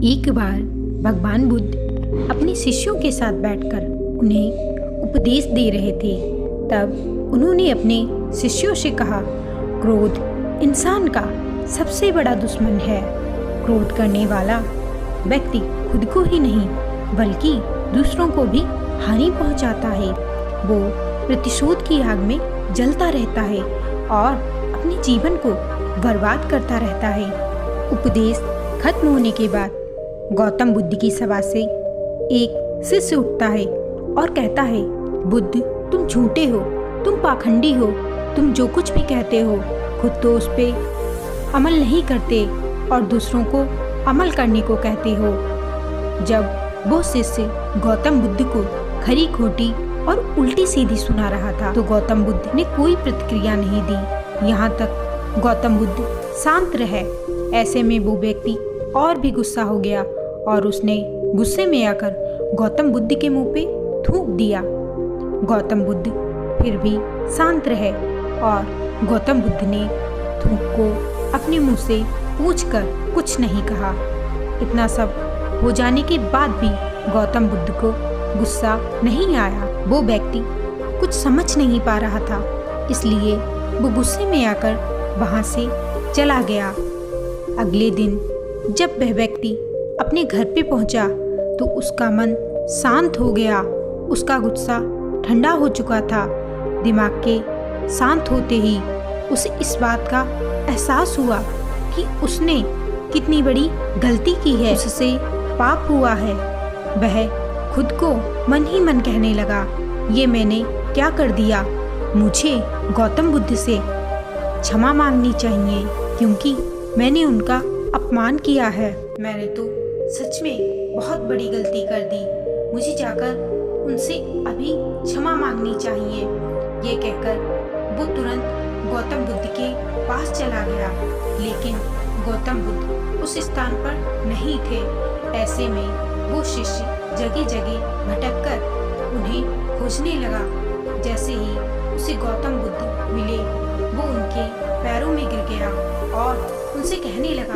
एक बार भगवान बुद्ध अपने शिष्यों के साथ बैठकर उन्हें उपदेश दे रहे थे। तब उन्होंने अपने शिष्यों से कहा, क्रोध इंसान का सबसे बड़ा दुश्मन है। क्रोध करने वाला व्यक्ति खुद को ही नहीं बल्कि दूसरों को भी हानि पहुंचाता है। वो प्रतिशोध की आग में जलता रहता है और अपने जीवन को बर्बाद करता रहता है। उपदेश खत्म होने के बाद गौतम बुद्ध की सभा से एक शिष्य उठता है और कहता है, बुद्ध तुम झूठे हो, तुम पाखंडी हो, तुम जो कुछ भी कहते हो खुद तो उस पे अमल नहीं करते और दूसरों को अमल करने को कहते हो। जब वो शिष्य गौतम बुद्ध को खरी खोटी और उल्टी सीधी सुना रहा था तो गौतम बुद्ध ने कोई प्रतिक्रिया नहीं दी। यहाँ तक गौतम बुद्ध शांत रहे। ऐसे में वो व्यक्ति और भी गुस्सा हो गया और उसने गुस्से में आकर गौतम बुद्ध के मुंह पे थूक दिया। गौतम बुद्ध फिर भी शांत रहे और गौतम बुद्ध ने थूक को अपने मुंह से पोंछकर कुछ नहीं कहा। इतना सब हो जाने के बाद भी गौतम बुद्ध को गुस्सा नहीं आया। वो व्यक्ति कुछ समझ नहीं पा रहा था, इसलिए वो गुस्से में आकर वहां से चला गया। अगले दिन जब वह व्यक्ति अपने घर पे पहुंचा तो उसका मन शांत हो गया। उसका गुस्सा ठंडा हो चुका था। दिमाग के शांत होते ही उसे इस बात का एहसास हुआ कि उसने कितनी बड़ी गलती की है, उससे पाप हुआ है। वह खुद को मन ही मन कहने लगा, ये मैंने क्या कर दिया, मुझे गौतम बुद्ध से क्षमा मांगनी चाहिए क्योंकि मैंने उनका अपमान किया है। मैंने तो सच में बहुत बड़ी गलती कर दी, मुझे जाकर उनसे अभी क्षमा मांगनी चाहिए। ये कहकर वो तुरंत गौतम बुद्ध के पास चला गया, लेकिन गौतम बुद्ध उस स्थान पर नहीं थे। ऐसे में वो शिष्य जगह जगह भटककर उन्हें खोजने लगा। जैसे ही उसे गौतम बुद्ध मिले वो उनके पैरों में गिर गया और उनसे कहने लगा,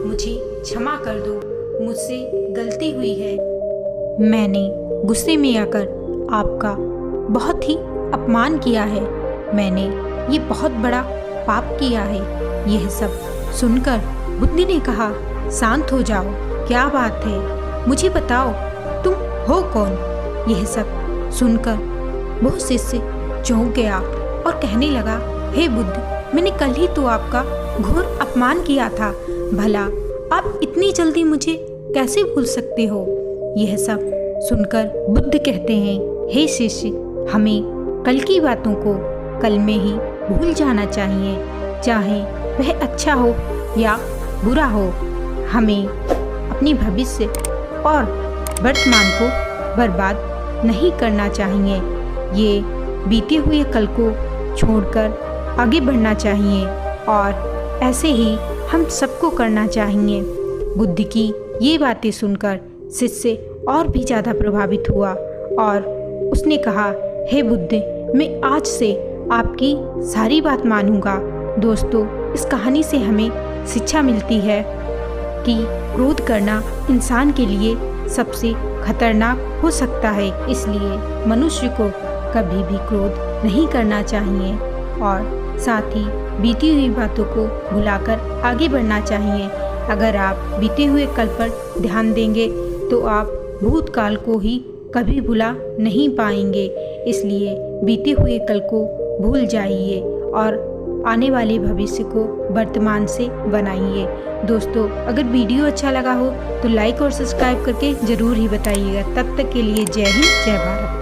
मुझे क्षमा कर दो, मुझसे गलती हुई है। मैंने गुस्से में आकर आपका बहुत ही अपमान किया है। मैंने ये बहुत बड़ा पाप किया है। यह सब सुनकर बुद्ध ने कहा, शांत हो जाओ, क्या बात है, मुझे बताओ तुम हो कौन। यह सब सुनकर वो शिष्य चौंक गया और कहने लगा, हे बुद्ध, मैंने कल ही तो आपका घोर अपमान किया था, भला आप इतनी जल्दी मुझे कैसे भूल सकते हो। यह सब सुनकर बुद्ध कहते हैं, हे शिष्य, हमें कल की बातों को कल में ही भूल जाना चाहिए, चाहे वह अच्छा हो या बुरा हो। हमें अपनी भविष्य और वर्तमान को बर्बाद नहीं करना चाहिए। ये बीते हुए कल को छोड़कर आगे बढ़ना चाहिए और ऐसे ही हम सबको करना चाहिए। बुद्ध की ये बातें सुनकर शिष्य और भी ज़्यादा प्रभावित हुआ और उसने कहा, हे बुद्ध, मैं आज से आपकी सारी बात मानूंगा। दोस्तों, इस कहानी से हमें शिक्षा मिलती है कि क्रोध करना इंसान के लिए सबसे खतरनाक हो सकता है, इसलिए मनुष्य को कभी भी क्रोध नहीं करना चाहिए और साथ ही बीती हुई बातों को भुलाकर आगे बढ़ना चाहिए। अगर आप बीते हुए कल पर ध्यान देंगे तो आप भूतकाल को ही कभी भुला नहीं पाएंगे। इसलिए बीते हुए कल को भूल जाइए और आने वाले भविष्य को वर्तमान से बनाइए। दोस्तों, अगर वीडियो अच्छा लगा हो तो लाइक और सब्सक्राइब करके ज़रूर ही बताइएगा। तब तक के लिए जय हिंद, जय भारत।